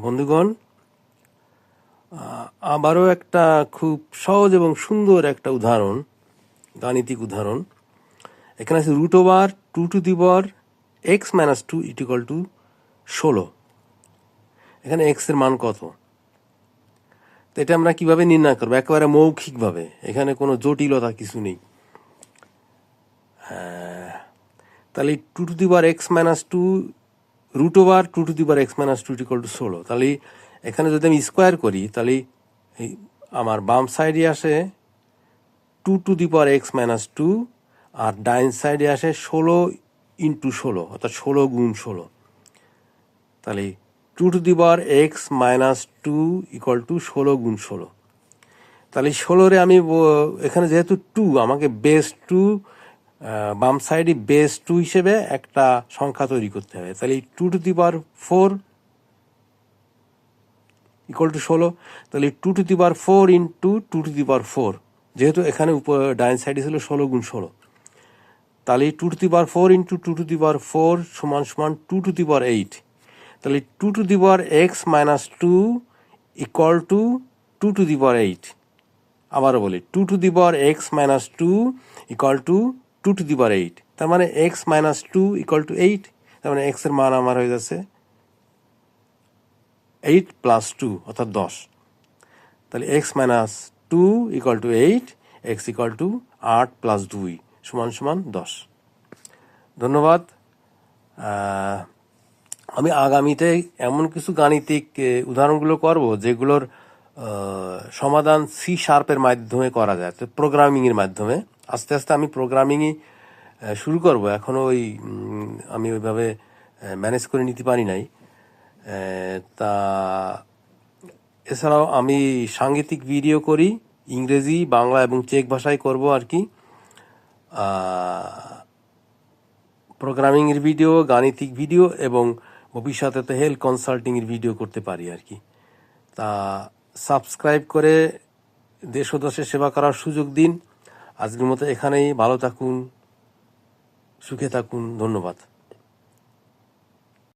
বন্ধুগণ, আবারও একটা খুব সহজ এবং সুন্দর একটা উদাহরণ, গাণিতিক উদাহরণ। এখানে আছে √2 = (16). এখানে x এর মান কত? তো এটা আমরা কিভাবে নির্ণয় করবো? একেবারে মৌখিকভাবে, এখানে কোনো জটিলতা কিছু নেই। তাহলে √2 = 16। তাহলে এখানে যদি আমি স্কোয়ার করি, তাহলে আমার বাম সাইডে আসে 2 আর ডাইন সাইডে আসে 16 × 16, অর্থাৎ 16 × 16। তাহলে 2 = 16 × 16। তাহলে 16 আমি এখানে যেহেতু 2, আমাকে বেস 2, বাম সাইডে বেস 2 হিসেবে একটা সংখ্যা তৈরি করতে হবে। তাহলে 2 ⁴ = 16। তাহলে 2 ⁴ × 2 4, যেহেতু এখানে ডাইন সাইডে ছিল 16 × 16। তাহলে 2 ⁴ × 2 4 = 2⁸। তাহলে 2 = 2⁸। আবারও বলি, 2 = 2⁸। তার মানে x - 2 = 8। তার মানে x এর মান আমার হয়ে যাচ্ছে 8 + 2, অর্থাৎ 10। তাহলে x - 2 = 8, x = 8 + 2 = 10। ধন্যবাদ। আমি আগামীতে এমন কিছু গাণিতিক উদাহরণগুলো করব যেগুলোর সমাধান C# মাধ্যমে করা যায়, তো প্রোগ্রামিংয়ের মাধ্যমে। আস্তে আস্তে আমি প্রোগ্রামিংই শুরু করব। এখনও আমি ওইভাবে ম্যানেজ করে নিতে পারি নাই। তা এছাড়াও আমি সাংগীতিক ভিডিও করি, ইংরেজি, বাংলা এবং চেক ভাষায় করব আর কি। প্রোগ্রামিংয়ের ভিডিও, গাণিতিক ভিডিও এবং ভবিষ্যতে তো হেলথ কনসাল্টিংয়ের ভিডিও করতে পারি আর কি। তা সাবস্ক্রাইব করে দেশ ও দেশের সেবা করার সুযোগ দিন। আজকের মতো এখানেই। ভালো থাকুন, সুখে থাকুন। ধন্যবাদ।